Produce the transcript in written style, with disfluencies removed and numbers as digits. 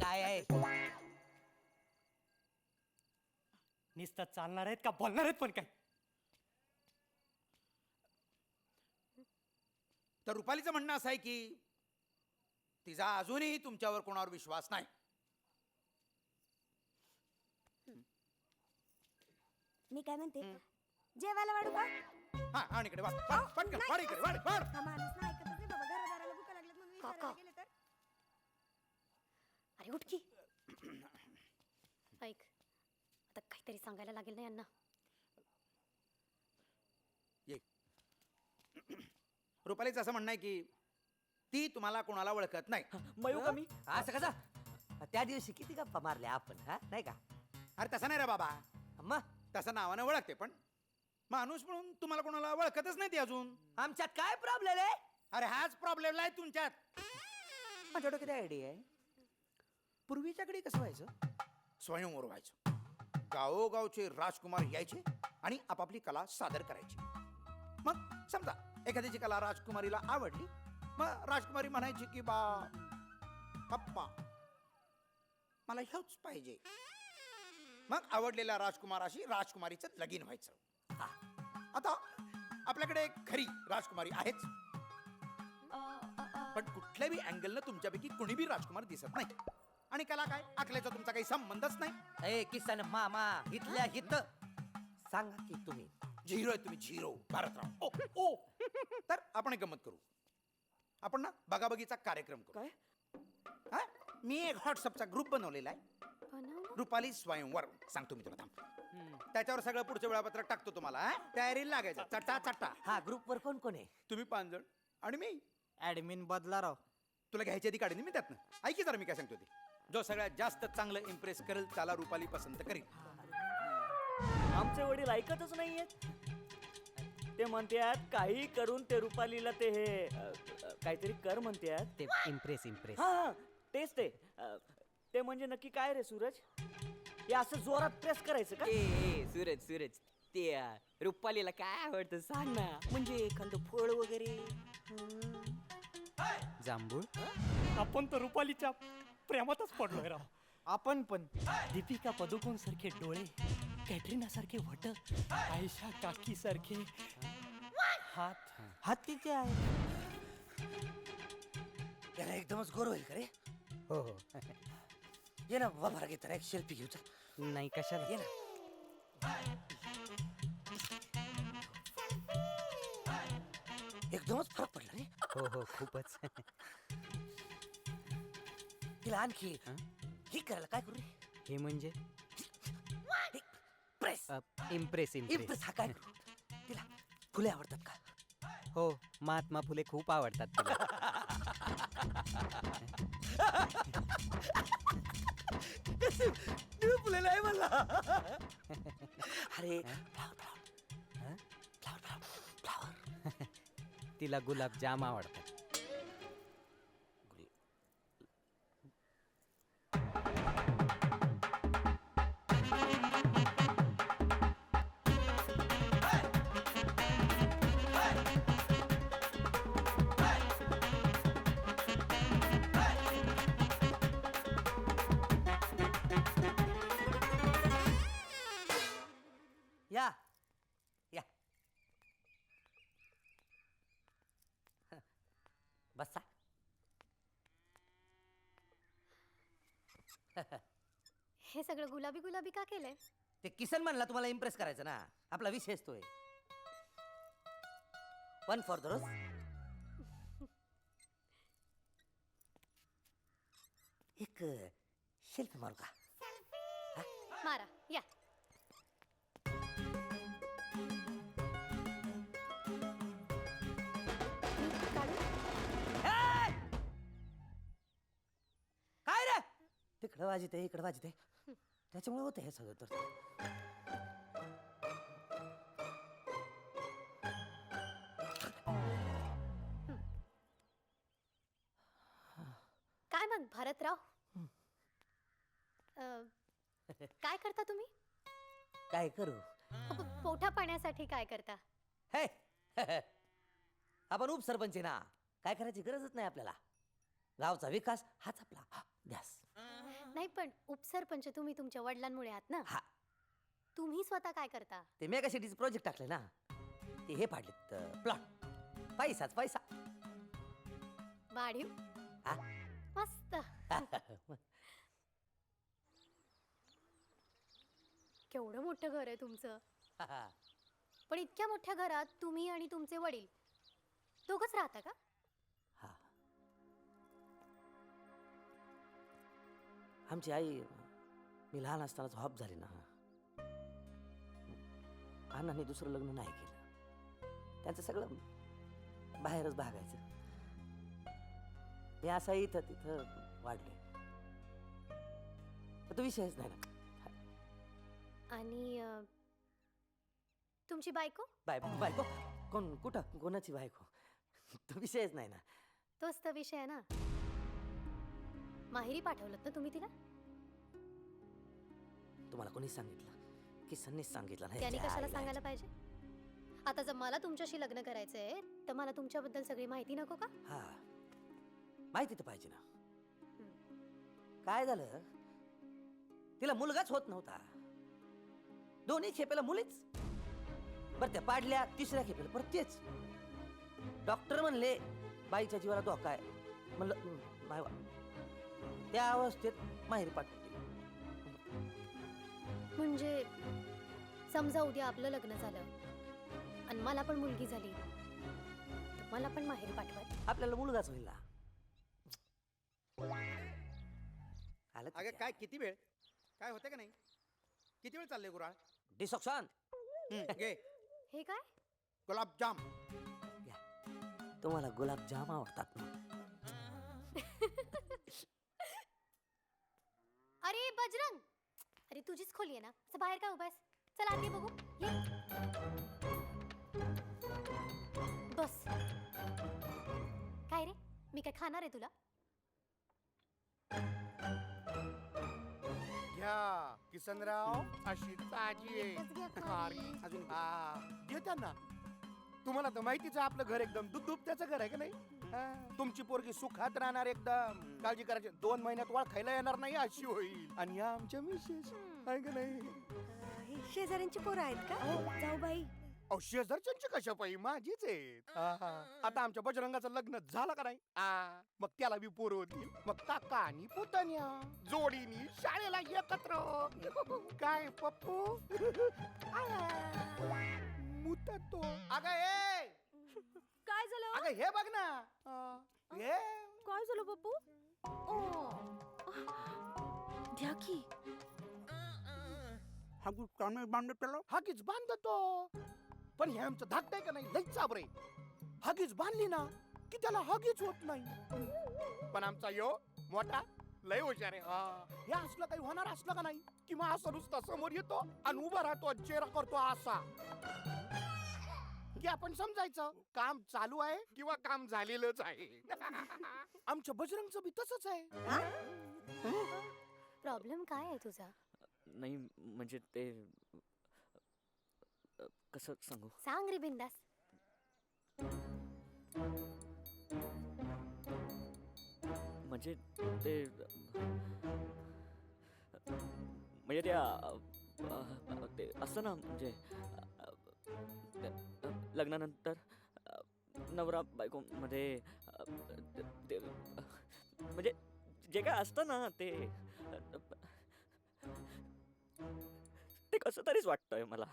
काय आहे? नुसतं चालणार आहेत का बोलणार आहेत पण काय? तर रुपालीचं म्हणणं असं आहे की तिचा अजूनही तुमच्यावर कोणावर विश्वास नाही. मी काय म्हणते, जेवायला वाढू का? हा आणि इकडे वाढ पटकन वाढ इकडे वाढ वाढ. हा माणूस ना ऐकतच नाही बाबा, घरादाराला भुका लागल्यात म्हणून विचारायला गेले तर. अरे उठ की. ऐक, आता काहीतरी सांगायला लागेल ना यांना. ये. रुपालीचं असं म्हणणं आहे की ती तुम्हाला कोणाला ओळखत नाही. मयू का मी? असं कसा? त्या दिवशी किती गप्पा मारल्या आपण, हा नाही का? अरे तसं नाही रे बाबा, मग तसं नावानं ओळखते पण माणूस म्हणून तुम्हाला कोणाला ओळखतच नाही ती अजून. आमच्यात काय प्रॉब्लेम आहे? अरे हाच प्रॉब्लेम आहे तुमच्यात. माझ्या डोक्यात आयडिया आहे. पूर्वीच्याकडे कसं व्हायचं? स्वयंवर व्हायचं. गावोगावचे राजकुमार यायचे आणि आपापली कला सादर करायची. मग समजा एखाद्याची कला राजकुमारीला आवडली, मग राजकुमारी म्हणायची की बा पप्पा मला ह्योच पाहिजे. मग आवडलेल्या राजकुमाराशी राजकुमारीचं लगीन व्हायचं. आता आपल्याकडे एक खरी राजकुमारी आहेच, पण कुठल्याही अँगलनं तुमच्यापैकी कुणी बी राजकुमार दिसत नाही. आणि कला काय आखल्याचा तुमचा काही संबंधच नाही. ए किसन मामा इथल्या हित सांगा की तुम्ही. झिरो आहे तुम्ही, झिरो. भारतराव ओ ओ तर आपण एक गंमत करू. आपण ना बगाबगीचा कार्यक्रम करू. काय? हा? मी एक व्हॉट्सअपचा ग्रुप बनवलेला आहे, रुपाली स्वयंवर. सांगतो मी तुला, थांब. त्याच्यावर सगळं पुढचं वेळापत्रक टाकतो तुम्हाला. हा? तयारीला लागायचं चटा चटा. हा ग्रुपवर कोण कोण आहे? तुम्ही 5 जण आणि मी. ऍडमिन बदला राव. तुला घ्यायची आधी काढीन मी त्यातनं. ऐकी जरा मी काय सांगतो ते. जो सगळ्यात जास्त चांगलं इम्प्रेस करेल त्याला रुपाली पसंत करील. आमचे वडील ऐकतच नाहीयेत. ते म्हणतात काही करून ते रुपालीला ते हे काहीतरी कर म्हणतात. ते इम्प्रेस इम्प्रेस. हा तेच ते. ते म्हणजे नक्की काय रे सूरज? हे असं जोरात प्रेस करायचं का? ए सूरज ते रुपालीला काय आवडतं सांग ना. म्हणजे एखादं फळ वगैरे. जांभूळ. आपण तर रुपालीच्या प्रेमातच पडलोय राव. आपण पण दीपिका पदुकोण सारखे डोळे, कॅटरीना सारखे वट, आयशा काकी सारखे हात. हात किती आहे? याला एकदमच गोर होईल का रे? हो हो. ये ना बाबा, घेताना एक सेल्फी घेऊ. नाही कशाला. ये ना. एकदमच फरक पडला रे. हो हो खूपच. तिला आणखी हे करायला काय करू रे? हे म्हणजे प्रेस इम्प्रेस इम्प्रेस. हा काय करू? तिला फुले आवडतात का? हो महात्मा फुले खूप आवडतात तिला. फुले नाही म्हणला. अरे फ्लावर फ्लावर फ्लावर. तिला गुलाबजाम आवडतात. या या बसा. हे सगळं गुलाबी गुलाबी का केलंय? ते किसन म्हणला तुम्हाला इम्प्रेस करायचं ना. आपला विषयच तोय. 1 फॉर द रोज. एक सेल्फी मारू का? मारा या. काय रे? तिकडं वाजते इकडं वाजते, त्याच्यामुळे होतं हे सगळं. तर काय मग भारतराव? काय करता तुम्ही? काय करू? पोटा पाण्यासाठी काय करता? हे आपण उपसरपंच आहे ना, काय करायची गरजच नाही आपल्याला. गावचा विकास हाच आपला ध्यास. नाही पण उपसरपंच तुम्ही तुमच्या वडिलांमुळे आहात ना हा. तुम्ही स्वतः काय करता ते मेगा सिटीचं प्रोजेक्ट टाकले ना ते हे पाडलेत प्लॉट पैसाच पैसा वाढीव हा. मस्त केवढं मोठं घर आहे तुमचं पण इतक्या मोठ्या घरात तुम्ही आणि तुमचे वडील दोघच राहता का हा. आमची आई मी लहान असतानाच हॉप झाली ना अण्णांनी दुसरं लग्न नाही केलं त्यांचं सगळं बाहेरच भागायचं मी असा इथं तिथं वाढलोय तो विषयच नाही ना आणि तुमची बायको बायको कोण कुठं कोणाची बायको तो विषयच नाही ना तोच तर विषय आहे ना माहेरी पाठवलं ना तुम्ही तिला तुम्हाला कोणी सांगितलं किसननीच सांगितलं नाही त्याने याच्या कशाला आईला. सांगायला पाहिजे आता जर मला तुमच्याशी लग्न करायचंय तर मला तुमच्याबद्दल सगळी माहिती नको का हा माहिती तर पाहिजे ना काय झालं तिला मुलगाच होत नव्हता दोन्ही खेपेला मुलीच बर त्या पाडल्या तिसऱ्या खेपेला परत तेच डॉक्टर म्हणले बाईच्या जीवाला धोका आहे म्हणलं नाही बा. त्या अवस्थेत माहेरी पाठवली म्हणजे समजा उद्या आपलं लग्न झालं आणि मला पण मुलगी झाली तर मला पण माहेरी पाठवाय आपल्याला मुलगाच होईल ना आलं अगं काय किती वेळ काय होतं का नाही किती वेळ चाललंय गुराळ डिसॉक्शन घे हे काय गुलाबजाम तुम्हाला गुलाबजाम आवडतात ना अरे बजरंग अरे तुझीच खोली आहे ना असं बाहेर काय उभायस चल आत ये बघू ये बस काय रे मी काय खाणार आहे तुला घ्या किसनराव अशी ताजी एकच घ्या आहे खारी. खारी. अजून घे त्यांना तुम्हाला तर माहितीच आहे आपलं घर एकदम दूध त्याचं घर आहे का नाही हा. तुमची पोरगी सुखात राहणार एकदम काळजी करायची 2 महिन्यात वाळ खायला येणार नाही अशी होईल आणि या आमच्या मिसेस आहे का नाही हे शेजाऱ्यांची पोरं आहेत का जाऊ बाई अहो शेजारच्यांची कशा पाहिजे माझीच आहेत हा. आता आमच्या बजरंगाचं लग्न झालं का नाही मग त्याला बी पोरं होतील मग काका आणि पुतण्या जोडीनी शाळेला एकत्र काय पप्पू मुततो अगं हे काय झालं अगं हे बघ ना हे काय झालं बापू द्या की हागीच बांधतो पण हे आमचं धाकटं आहे का नाही लईच चाबरे हागीच बांधली ना की त्याला हागीच होत नाही पण आमचा यो मोठा लय हुशार आहे हे असलं काही होणार असलं का नाही की मग असं नुसतं समोर येतो आणि उभा राहतो चेहरा करतो असा की आपण समजायचं काम चालू आहे किंवा काम झालेलंच आहे आमच्या बजरंगचं बी तसंच आहे प्रॉब्लेम काय आहे तुझा नाही म्हणजे ते कसं सांगू सांग रे बिंदास म्हणजे ते म्हणजे ते असतं ना म्हणजे लग्नानंतर नवरा बायको मध्ये म्हणजे जे काय असतं ना ते कसं तरीच वाटतंय मला